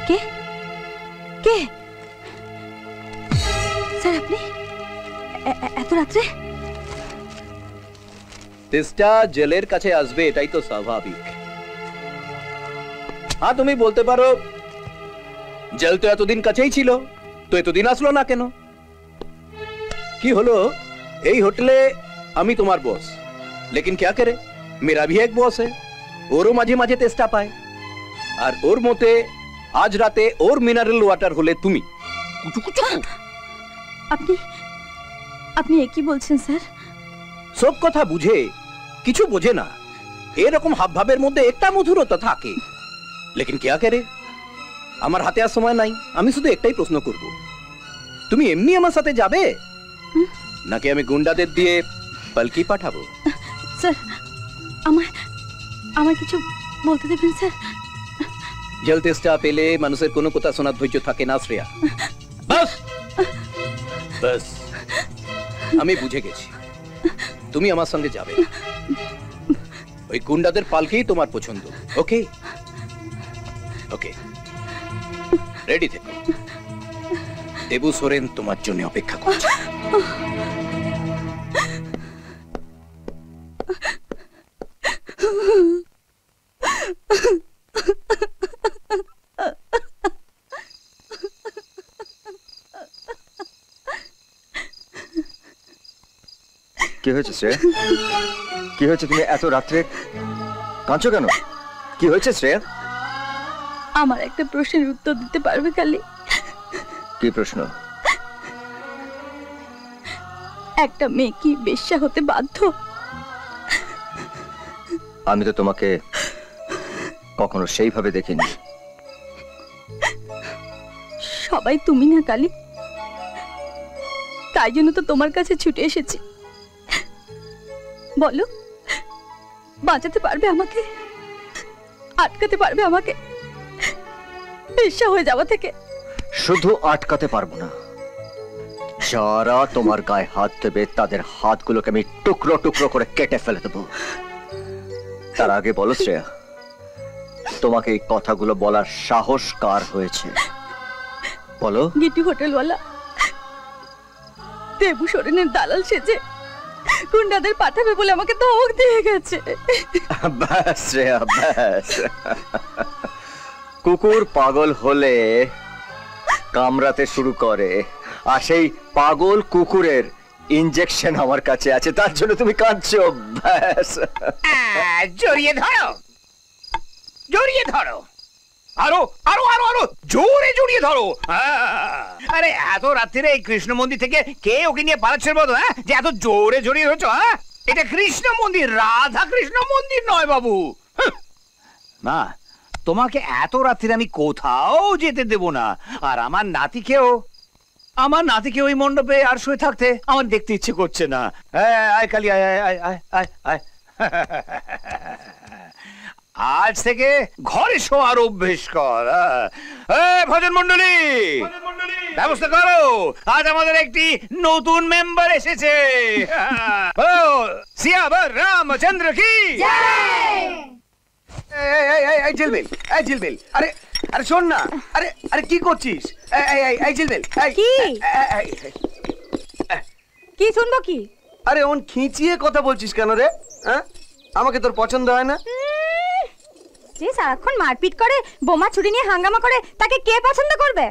কে কে sir আপনি এত রাত্রে? তেষ্টা জেলের কাছে আসবে এটাই তো স্বাভাবিক। হ্যাঁ তুমি বলতে পারো জেল তো এতদিন কাছেই ছিল, তো এতদিন আসলো না কেন? কি হলো, এই হোটেলে আমি তোমার বস, लेकिन क्या करे मेरा भी एक बॉस है, ওরও মাঝে মাঝে তেষ্টা পায়, আর ওর মতে আজ রাতে ওর মিনারেল ওয়াটার হলে তুমি। আপনি আপনি কি বলছেন স্যার? সব কথা বুঝে কিছু বোঝে না, এরকম হাবভাবের মধ্যে একটা মধুরতা থাকে। लेकिन क्या करे, আমার হাতে আর সময় নাই, আমি শুধু একটাই প্রশ্ন করব, তুমি এমনি আমার সাথে যাবে নাকি আমি গুন্ডাদের দিয়ে পালকি পাঠাবো? স্যার আমার কিছু বলতে দেবেন স্যার? জেল তেষ্টা পেলে মানুষের কোনো কথা শোনার ধৈর্য থাকে না শ্রেয়া। বাস বাস, আমি বুঝে গেছি, তুমি আমার সঙ্গে যাবে, ওই গুন্ডাদের পালকেই তোমার পছন্দ। ওকে ওকে, রেডি থেকো, দেবু সোরেন তোমার জন্য অপেক্ষা করছে। কি হয়েছে শ্রেয়া? কি হয়েছে? তুমি এত রাত্রে কাঁদছো কেন? কি হয়েছে শ্রেয়া? আমার একটা প্রশ্নের উত্তর দিতে পারবে খালি? কি প্রশ্ন? একটা মেয়ে কি বেশ্যা হতে বাধ্য? আমি তো তোমাকে কখনো সেইভাবে দেখিনি। সবাই তুমি না কালী, তাই জন্য তো তোমার কাছে ছুটে এসেছি। বলো, বাঁচাতে পারবে আমাকে? আটকাতে পারবে আমাকে বেশ্যা হয়ে যাওয়া থেকে? শুধু আটকাতে পারবো না, যারা তোমার গায়ে হাত দেবে তাদের হাতগুলোকে আমি টুকরো টুকরো করে কেটে ফেলে দেবো। তার আগে বলো শ্রেয়া, তোমাকে এই কথাগুলো বলার সাহস কার হয়েছে? বলো। গিট্টু হোটেলওয়ালা দেবু সোরেনের দালাল সেজে গুন্ডাদের পাঠাবে বলে আমাকে ধমক দিয়ে গেছে। ব্যাস শ্রেয়া ব্যাস, কুকুর পাগল হলে কামড়াতে শুরু করে, আর সেই পাগল কুকুরের ইনজেকশন আমার কাছে আছে, তার জন্য তুমি কাঁদছো। ব্যাস, জড়িয়ে ধরো, জড়িয়ে ধরো, আরো আরো আরো আরো জোরে জড়িয়ে ধরো। আরে এত রাত্রিরে এই কৃষ্ণ মন্দির থেকে কে ওকে নিয়ে পালাচ্ছে বলো? হ্যাঁ, যে এত জোরে জড়িয়ে ধরছো? হ্যাঁ, এটা কৃষ্ণ মন্দির, রাধা কৃষ্ণ মন্দির নয় বাবু। মা, তোমাকে এত রাত্রিরে আমি কোথাও যেতে দেব না, আর আমার নাতিকে ওই মণ্ডপে আর শুয়ে থাকতে আমার দেখতে ইচ্ছে করছে না। আয় কালি, আয় আয় আয় আয় আয়। আজ থেকে ঘরে শোয়ার অভ্যেস কর। ভজন মন্ডলী, ব্যবস্থা করো, আজ আমাদের একটি নতুন মেম্বার এসেছে। সিয়াবর রামচন্দ্র কি ঝিলমিল, ঝিলমিল, আরে আরে শোন না, আরে আরে কি করছিস? ঝিলমিল, কি শুনবো? কি আরে ওন খিঁচিয়ে কথা বলছিস কেন রে? হ্যাঁ, আমাকে তোর পছন্দ হয় না? যে সারাক্ষণ মারপিট করে, বোমা ছুরি নিয়ে হাঙ্গামা করে, তাকে কে পছন্দ করবে?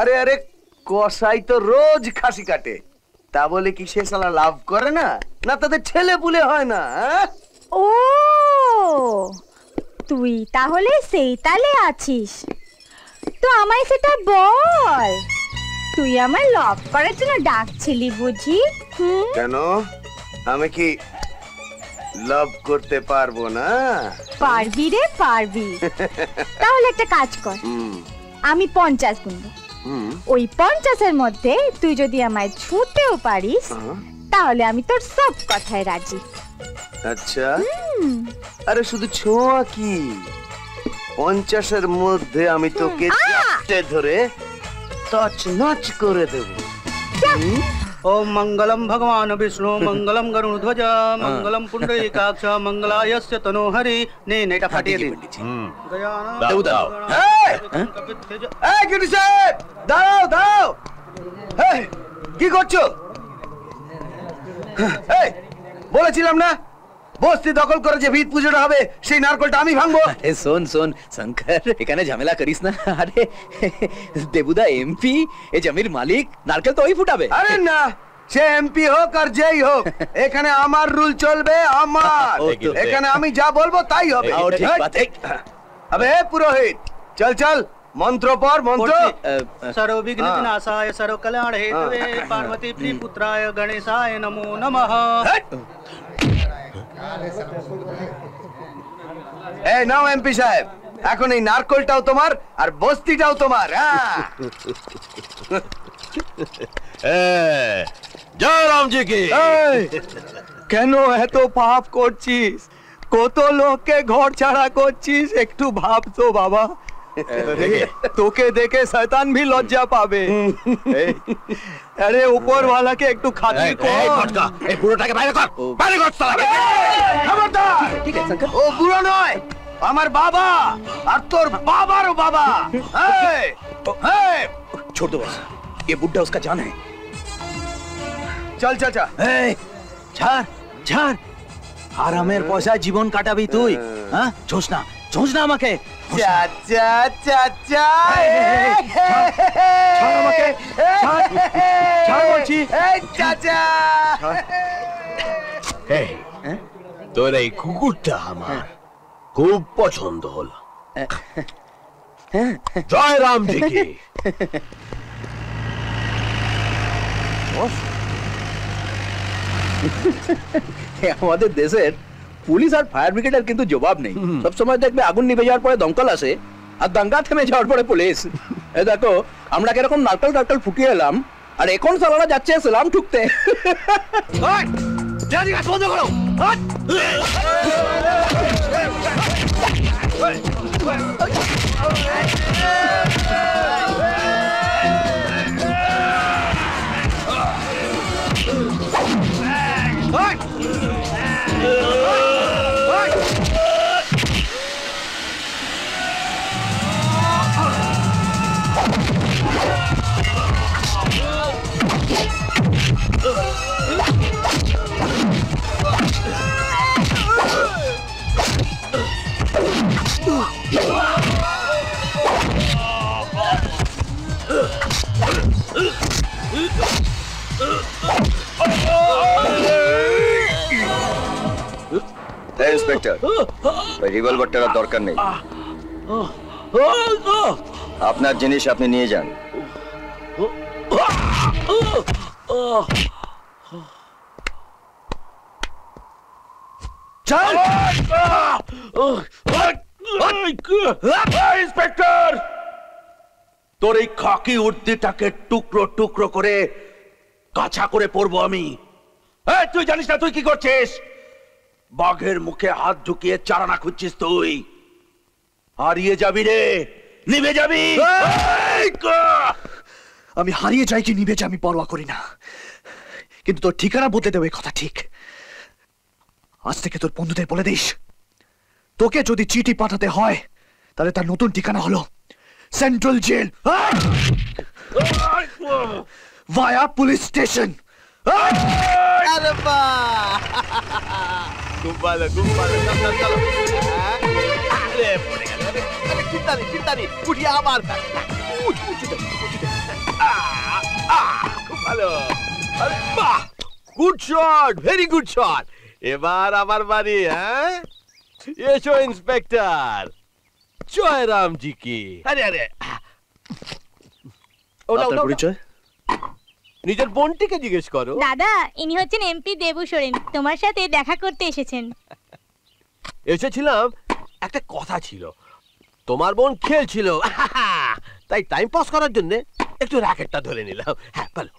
আরে আরে কসাই তো রোজ খাসি কাটে, তা বলে কি সে শালা লাভ করে না? না তাদের ছেলে পুলে হয় না? ও, তুই তাহলে সেই তালে আছিস? তো আমায় সেটা বল, তুই আমার লাভ করার জন্য ডাকছিলি বুঝি? কেন, আমি কি লাভ করতে পারবো না? পারবি রে পারবি। তাহলে একটা কাজ কর, আমি 50 গুনবো, ওই 50-এর মধ্যে তুই যদি আমায় ছুঁতেও পারিস তাহলে আমি তোর সব কথায় রাজি। আচ্ছা, আরে শুধু ছোঁয়া কি, 50-এর মধ্যে আমি তোকে ধরে তছনছ করে দেব। ओम मंगलम भगवान विष्णु मंगलम गरुड़ध्वज मंगलम पुंडरीकाक्ष मंगलायस्य तनोहरि ने नेटा फाटिয়ে দিন দেবুদা এই কিটু সাহেব দাঁড়াও দাঁড়াও এই কি করছো এই বলেছিলাম না বস্তি দখল করে যে ভিত পুজোটা হবে সেই নারকলটা আমি ভাঙবো আরে শোন শোন শঙ্কর এখানে ঝামেলা করিস না আরে দেবুদা এমপি এ জমির মালিক নারকেল তো ওই ফুটাবে আরে না সে এমপি হোক আর যেই হোক এখানে আমার রুল চলবে আমার এখানে আমি যা বলবো তাই হবে आओ ठीक बात है আবে পুরোহিত চল চল মন্ত্র পর মন্ত্র सर्व विघ्न विनाशाय सर्व कल्याण हेतवे पार्वती प्रियपुत्राय गणेशाय नमो नमः এই নাও এমপি সাহেব এখন এই নারকলটাও তোমার আর বস্তিটাও তোমার জয় রামজি কি এই, কেন এত পাপ করছিস কত লোককে ঘর ছাড়া করছিস একটু ভাব তো বাবা তোকে দেখে শয়তান भी লজ্জা পাবে আরে উপরওয়ালাকে একটু খাতির কর এই পুরোটাকে বাইরে কর বাইরে কর সালা খবরদার ठीक है शंकर ও বুড়ো নয় আমার বাবা আর তোর বাবারও বাবা এই, এই, छोड़ दो बस ये बुड्ढा उसका जान है চল চল চল এই ছাড় ছাড় আরামের পয়সায় জীবন কাটাবি তুই হ্যাঁ ছোস না আমাকে চাচা চাচা ছাড় আমাকে, ছাড় বলছি। এই চাচা এই তোর এই কুকুরটা আমার খুব পছন্দ হলো জয় রামজি কি আমাদের দেশের পুলিশ আর ফায়ার ব্রিগেডের কিন্তু জবাব নেই সব সময় দেখবে আগুন নিভে যাওয়ার পরে দমকল আসে আর দাঙ্গা থেমে যাওয়ার পরে পুলিশ এই দেখো আমরা কিরকম নারকেল টারকেল ফুটিয়ে এলাম আর এখন সালারা যাচ্ছে সালাম ঠুকতে বন্ধ করো ইন্সপেক্টর রিভলভারটার দরকার নেই আপনার জিনিস আপনি নিয়ে যান ইন্সপেক্টর তোর এই খাকি উর্দিটাকে টুকরো টুকরো করে কাঁচা করে পরবো আমি তুই জানিস না তুই কি করছিস বাঘের মুখে হাত ঢুকিয়ে চারানা খুঁজছিস তুই হারিয়ে যাবি রে নিভে যাবি আমি হারিয়ে যাই কি নিভে যাই আমি পরোয়া করি না কিন্তু তোর ঠিকানা বদলে দেবে কথা ঠিক আজ থেকে তোর বন্ধুদের বলে দিস তোকে যদি চিঠি পাঠাতে হয় তাহলে তার নতুন ঠিকানা হলো সেন্ট্রাল জেল ভায়া পুলিশ স্টেশন আরে বাহ খুব ভালো চলো চলো আরে পড়ে গেল আরে চিন্তা নেই উঠিয়ে আবার উঠে খুব ভালো আরে বাহ good shot very good shot এবার আমার বাড়ি হ্যাঁ এসো ইন্সপেক্টর জয় রামজি কি আরে আপনার পরিচয় নিজের বোনটিকে জিজ্ঞেস করো দাদা ইনি হচ্ছেন এমপি দেবু সোরেন তোমার সাথে দেখা করতে এসেছেন এসেছিলাম একটা কথা ছিল তোমার বোন খেলছিল তাই টাইম পাস করার জন্য একটু র্যাকেটটা ধরে নিলাম হ্যাঁ বলো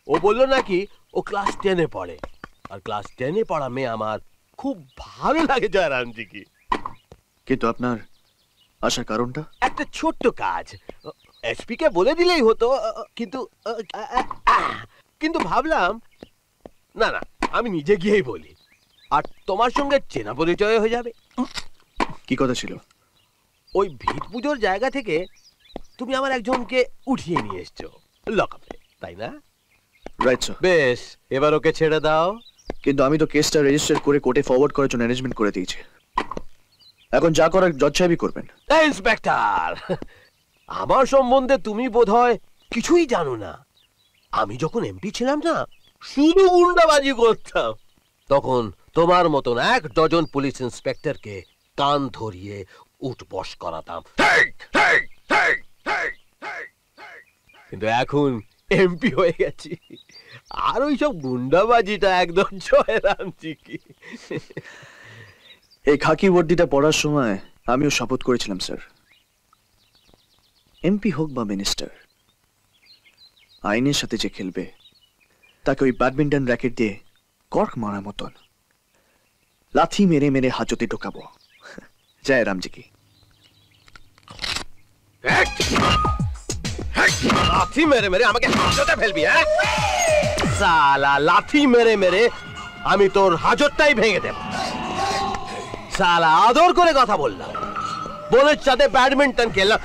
ও বললো নাকি ও ক্লাস 10-এ পড়ে আর ক্লাস 10-এ পড়া মেয়ে আমার খুব ভালো লাগে জয়রামজি কি কিন্তু আপনার আসার কারণটা একটা ছোট্ট কাজ এসপি কে বলে দিলেই হতো কিন্তু কিন্তু ভাবলাম না না, আমি নিজে গিয়েই বলি, আর তোমার সঙ্গে চেনা পরিচয় হয়ে যাবে। কি কথা ছিল? ওই ভিত পুজোর জায়গা থেকে তুমি আমার একজনকে উঠিয়ে নিয়ে এসছো লকআপে, তাই না? Right sir. বেশ, এবার ওকে ছেড়ে দাও। কিন্তু আমি তো কেসটা রেজিস্টার করে কোর্টে ফরওয়ার্ড করার জন্য অ্যারেঞ্জমেন্ট করে দিয়েছি। এখন যা করার জজ সাহেবই করবেন। ইন্সপেক্টর, আমার সম্বন্ধে তুমি বোধহয় কিছুই জানো না। আমি যখন এমপি ছিলাম না, শুধু গুন্ডাবাজি করতাম। তখন তোমার মতন 1 ডজন পুলিশ ইন্সপেক্টরকে কান ধরিয়ে উঠবস করাতাম। কিন্তু এখন এমপি হয়ে গেছি, আর ওইসব গুন্ডাবাজিটা একদম জয়রামজি কি। এই খাকি বর্দিটা পড়ার সময় আমিও শপথ করেছিলাম স্যার, এমপি হোক বা মিনিস্টার, আইনের সাথে যে খেলবে তাকে ওই ব্যাডমিন্টন র্যাকেট দিয়ে কর্ক মারা মতন লাথি মেরে মেরে হাজতে ঢোকাবো। জয় রামজি কি। লাথি মেরে মেরে আমাকে হাজতে ফেলবি? সালা, লাথি মেরে মেরে আমি তোর হাজতটাই ভেঙে দেব। সালা, আদর করে কথা বললাম, বোনের সাথে ব্যাডমিন্টন খেললাম।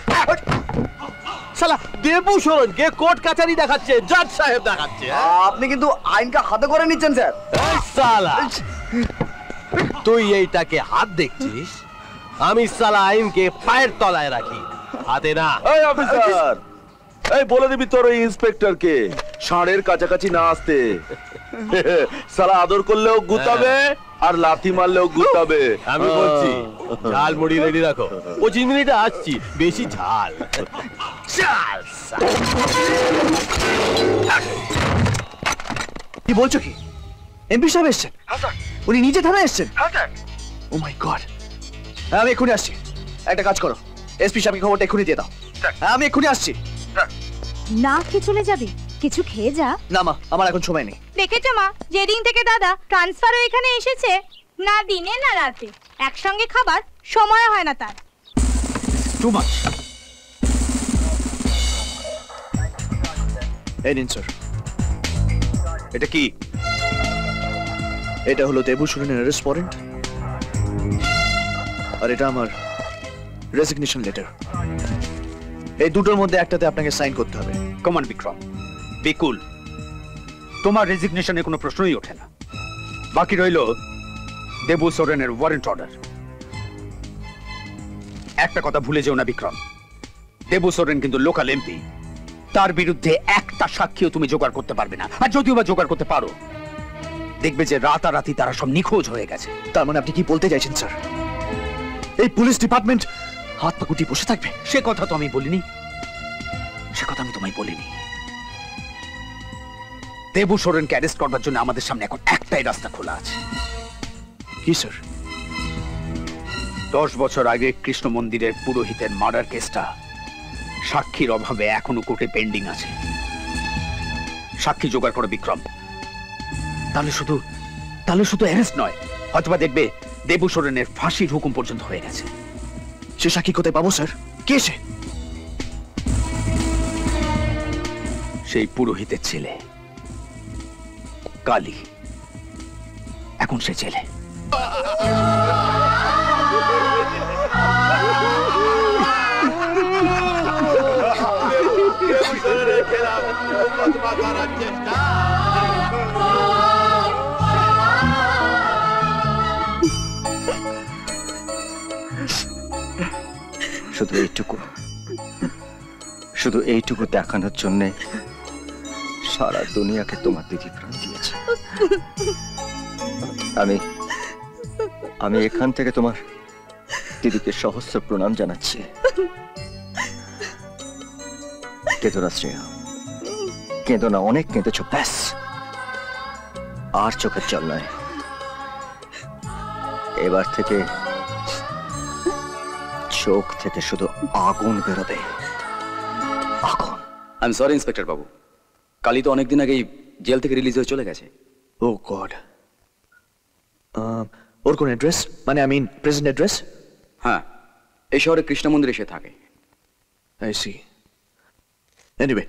সালা দেবু শরণকে কোর্ট কাছারি দেখাচ্ছে, জজ সাহেব দেখাচ্ছে। আপনি কিন্তু আইনকে হাতে করে নিচ্ছেন স্যার। সালা, তুই এইটাকে হাত দেখছিস, আমি সালা আইনকে পায়ের তলায় রাখি, হাতে না। এই অফিসার, এই বলে দিবি তোর ওই ইন্সপেক্টরকে ষাঁড়ের কাছাকাছি না আসতে। সালা আদর করলেও গুতাবে আর লাথি মারলেও গুতাবে। আমি বলছি ঝাল মুড়ি রেডি রাখো, 25 মিনিটে আসছি, বেশি ঝাল। কি বলছো কি? এমপি সাহেব এসছেন? উনি নিজে থানায় এসছেন? ও মাই গড। আমি এক্ষুনি আসছি। একটা কাজ করো, এসপি সাহেবকে খবরটা এক্ষুনি দিয়ে দাও। আমি এক্ষুনি আসছি। না খেয়ে চলে যাবি? কিছু খেয়ে যা। না মা, আমার এখন সময় নেই। দেখেছো মা, যেদিন থেকে দাদা ট্রান্সফার হয়ে এখানে এসেছে, না দিনে না রাতে একসঙ্গে খাবার সময় হয় না তার। Too much. এই নিন স্যার। এটা কি? এটা হলো দেবু সুরেনের অ্যারেস্ট ওয়ারেন্ট, আর এটা আমার রেজিগনেশন লেটার। এই দুটোর মধ্যে একটাতে আপনাকে সাইন করতে হবে। কমান বিক্রম, বিকুল, তোমার রেজিগনেশনের কোনো প্রশ্নই ওঠে না। বাকি রইল দেবু সোরেনের ওয়ারেন্ট অর্ডার। একটা কথা ভুলে যেও না বিক্রম, দেবু সোরেন কিন্তু লোকাল এমপি। তার বিরুদ্ধে একটা সাক্ষীও তুমি জোগাড় করতে পারবে না, আর যদিও বা জোগাড় করতে পারো, দেখবে যে রাতারাতি তারা সব নিখোঁজ হয়ে গেছে। তার মানে আপনি কি বলতে চাইছেন স্যার, এই পুলিশ ডিপার্টমেন্ট হাত পা গুটিয়ে বসে থাকবে? সে কথা তো আমি বলিনি, সে কথা আমি তোমায় বলিনি। দেবু সোরেনকে অ্যারেস্ট করবার জন্য আমাদের সামনে এখন একটাই রাস্তা খোলা আছে। কি স্যার? 10 বছর আগে কৃষ্ণ মন্দিরের পুরোহিতের মার্ডার কেসটা সাক্ষীর অভাবে এখনো কোর্টে পেন্ডিং আছে। সাক্ষী জোগাড় করো বিক্রম। তাহলে শুধু অ্যারেস্ট নয়, হয়তোবা দেখবে দেবু সোরেনের ফাঁসির হুকুম পর্যন্ত হয়ে গেছে। সে সাক্ষী কোথায় পাবো স্যার? কে সে? সেই পুরোহিতের ছেলে কালী, এখন সে ছেলে। শুধু এইটুকু দেখানোর জন্য সারা দুনিয়াকে তোমার দিদি প্রাণ দিয়েছে। আমি এখান থেকে তোমার দিদিকে সহস্র প্রণাম জানাচ্ছি। কেঁদো না শ্রেয়া, কেঁদো না, অনেক কেঁদেছ, ব্যাস আর চোখের জল নয়। এবার থেকে চোখ থেকে শুধু আগুন বেরোবে, আগুন। আই এম সরি ইন্সপেক্টর বাবু, কালী তো অনেকদিন আগেই জেল থেকে রিলিজ হয়ে চলে গেছে। ও গড। ওর কোন অ্যাড্রেস? মানে আই মিন প্রেজেন্ট অ্যাড্রেস? হ্যাঁ, এই শহরে কৃষ্ণ মন্দিরে সে থাকে। I see. Anyway,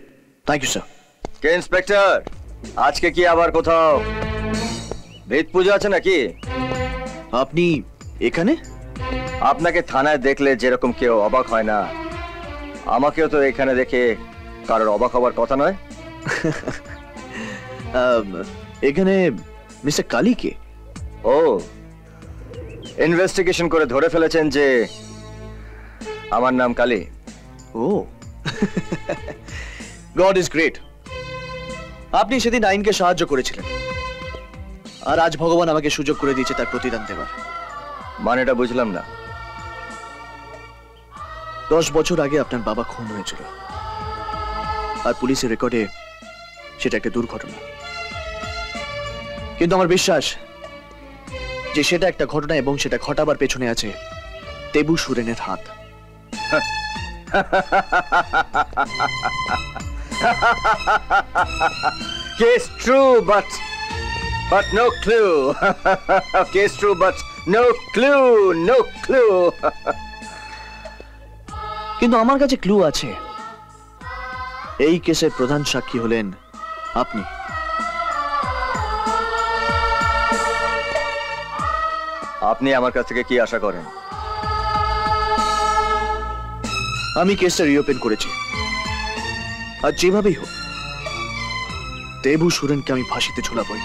thank you sir. কে ইন্সপেক্টর? আজকে কি আবার কোথাও ভেদ পুজো আছে নাকি? আপনি এখানে? আপনাকে থানায় দেখলে যেরকম কেউ অবাক হয় না, আমাকেও তো এখানে দেখে কারোর অবাক হবার কথা নয়। এখানে মিস্টার কালীকে? ও, ইনভেস্টিগেশন করে ধরে ফেলেছেন যে আমার নাম কালী। ও, গড ইজ গ্রেট। আপনি সেদিন আইনকে সাহায্য করেছিলেন, আর আজ ভগবান আমাকে সুযোগ করে দিয়েছে তার প্রতিদান দেবার। মানেটা বুঝলাম না। 10 বছর আগে আপনার বাবা খুন হয়েছিল, আর পুলিশের রেকর্ডে সেটা একটা দুর্ঘটনা। কিন্তু আমার বিশ্বাস যে সেটা একটা ঘটনা, এবং সেটা ঘটাবার পেছনে আছে দেবু সুরেনের হাত। Case true, but no clue. Case true, but no clue, no clue. কিন্তু আমার কাছে ক্লু আছে। এই কেসের প্রধান সাক্ষী হলেন আপনি। আপনি আমার কাছ থেকে কি আশা করেন? আমি কেসটা রিওপেন করেছি, আর যেভাবেই হোক দেবু সুরেনকে আমি ফাঁসিতে ঝুলাবই।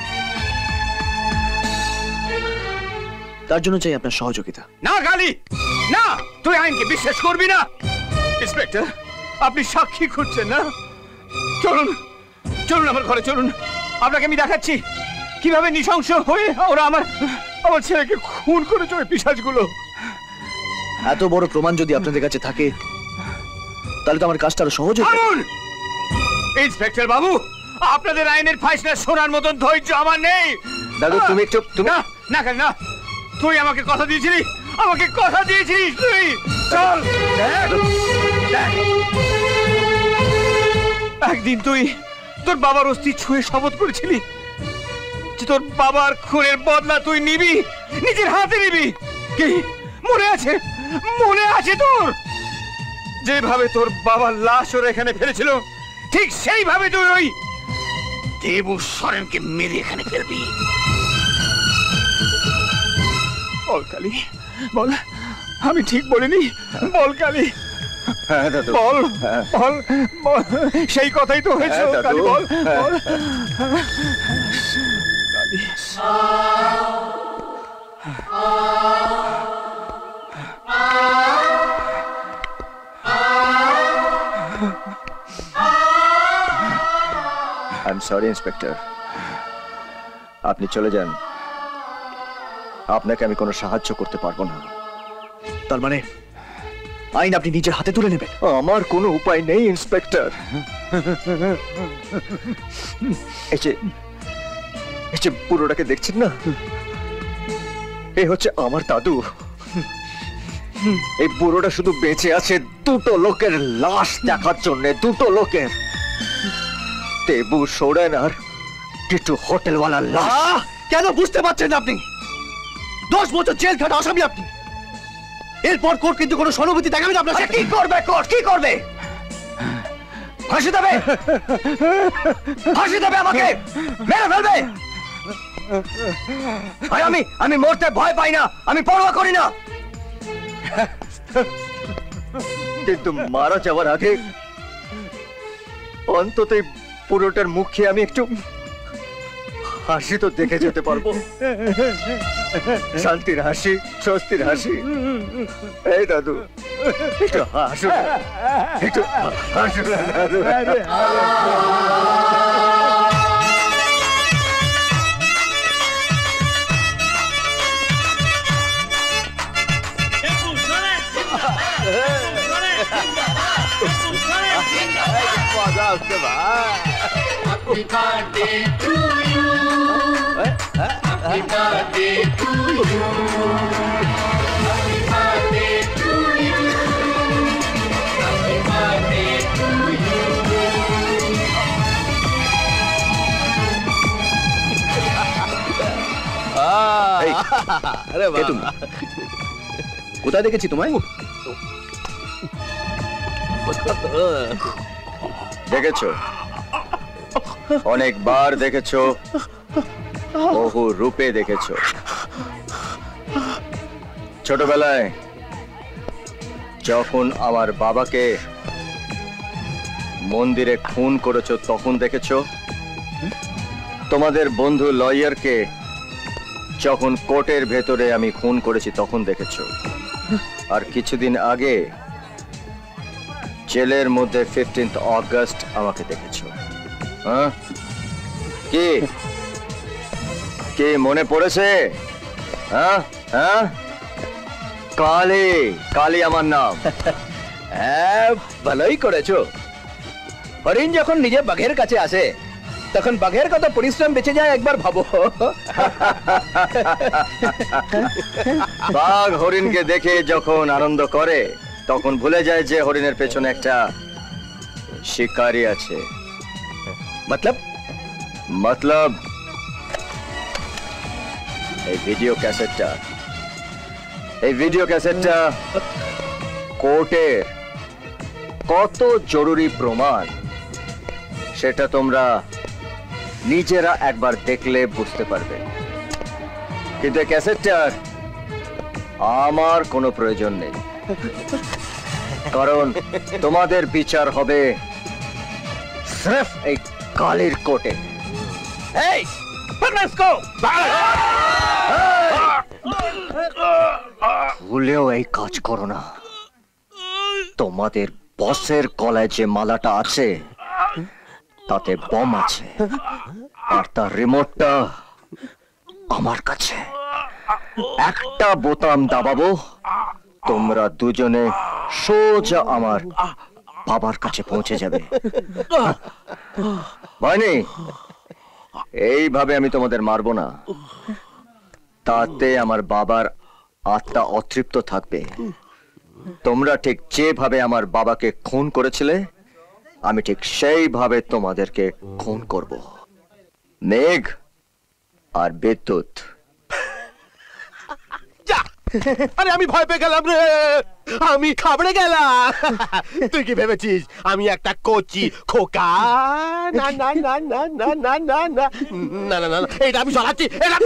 তার জন্য চাই আপনার সহযোগিতা। না কালী, না, তুই আইনকে বিশ্বাস করবি না। ইন্সপেক্টর, আপনি সাক্ষী খুঁজছেন না? চলুন চলুন আমার ঘরে চলুন, আপনাকে আমি দেখাচ্ছি কিভাবে নৃশংস হয়ে ওরা আমার ছেলেকে খুন করেছে ওই পিশাচগুলো। এত বড় প্রমাণ যদি আপনাদের কাছে থাকে, তাহলে তো আমার কাজটা আরো সহজ হয়ে যাবে। ইন্সপেক্টর বাবু, আপনাদের আইনের ফাইসলা শোনার মতন ধৈর্য আমার নেই। দাদু, তুমি একটু না না কালী, না, তুই আমাকে কথা দিয়েছিলি, আমাকে কথা দিয়েছিলিস তুই। চল, একদিন তুই তোর বাবার অস্থি ছুঁয়ে শপথ করেছিলি যে তোর বাবার খুনের বদলা তুই নিবি, নিজের হাতে নিবি। কি মনে আছে? মনে আছে তোর? যেভাবে তোর বাবার লাশ ওরা এখানে ফেলেছিল, ঠিক সেইভাবে তুই ওই দেবু সরেনকে মেরে এখানে ফেলবি। বল কালী, বল, আমি ঠিক বলিনি? বল কালী, হ্যাঁ দাদু, বল বল বল, সেই কথাই তো হয়েছে। হ্যাঁ, দাদু। কালী, বল বল। Kali, I'm sorry, inspector. আপনি চলে যান, আপনাকে আমি কোনো সাহায্য করতে পারবো না। তার মানে আইন আপনি নিজের হাতে তুলে নেবেন? আমার কোনো উপায় নেই ইন্সপেক্টর। এই যে বুড়োটাকে দেখছেন না, এ হচ্ছে আমার দাদু। এই বুড়োটা শুধু বেঁচে আছে দুটো লোকের লাশ দেখার জন্য, দুটো লোকের, দেবু সোরেন আর টিটু হোটেলওয়ালার লাশ। কেন বুঝতে পারছেন না আপনি? 10 বছর জেল খাটা আসামি আপনি। এরপর কোর্ট কিন্তু কোনো সহানুভূতি দেখাবে না আপনার সাথে। কি করবে কোর্ট? কি করবে? ফাঁসি দেবে? ফাঁসি দেবে আমাকে? মেরে ফেলবে? আর আমি মরতে ভয় পাই না, আমি পরোয়া করি না। কিন্তু মারা যাওয়ার আগে অন্তত পুরোটার মুখে আমি একটু হাসি তো দেখে যেতে পারবো। শান্তির হাসি, স্বস্তির হাসি। এই দাদু, একটু হাসো, একটু হাসো দাদু। মজা আসছে ভাই। Happy birthday to you. Happy birthday to you. Happy birthday to you. Happy birthday to you. আরে কে তুমি? কোথায় দেখেছি তোমায়? দেখেছো অনেকবার দেখেছো, বহু রূপে দেখেছো। ছোটবেলায় যখন আমার বাবাকে মন্দিরে খুন করেছো তখন দেখেছো। তোমাদের বন্ধু লয়ারকে যখন কোর্টের ভেতরে আমি খুন করেছি তখন দেখেছো। আর কিছুদিন আগে জেলের মধ্যে 15th অগস্ট আমাকে দেখেছো। হ্যাঁ, কি কি মনে পড়েছে? হ্যাঁ হ্যাঁ, কালী, কালী আমার নাম। হ্যাঁ, ভালোই করেছো। হরিণ যখন নিজে বাঘের কাছে আসে তখন বাঘের কত পরিশ্রম বেঁচে যায় একবার ভাবো। বাঘ হরিণকে দেখে যখন আনন্দ করে তখন ভুলে যায় যে হরিণের পেছনে একটা শিকারী আছে। মতলব মতলব এই ভিডিও ক্যাসেটটা কোর্টের কত জরুরি প্রমাণ সেটা তোমরা নিজেরা একবার দেখলে বুঝতে পারবে। কিন্তু এই ক্যাসেটটার আমার কোনো প্রয়োজন নেই, কারণ তোমাদের বিচার হবে সির্ফ এই কালীর কোর্টে। এই let's go! ভুলেও এই কাজ করো না। তোমাদের বসের গলায় যে মালাটা আছে তাতে বম আছে, আর তার রিমোটটা আমার কাছে। একটা বোতাম দাবাবো, তোমরা দুজনে সোজা আমার বাবার কাছে পৌঁছে যাবে। ভয়নি, এইভাবে আমি তোমাদের মারবো না, তাতে আমার বাবার আত্মা অতৃপ্ত থাকবে। তোমরা ঠিক যেভাবে আমার বাবাকে খুন করেছিলে আমি ঠিক সেইভাবে তোমাদেরকে খুন করব। মেঘ আর বিদ্যুৎ। আরে আমি ভয় পেয়ে গেলাম রে, আমি খাবড়ে গেলাম। তুই কি ভেবেছিস আমি একটা কচি খোকা? না না না না না না না না না না, এটা আমি সরাচ্ছি, এটা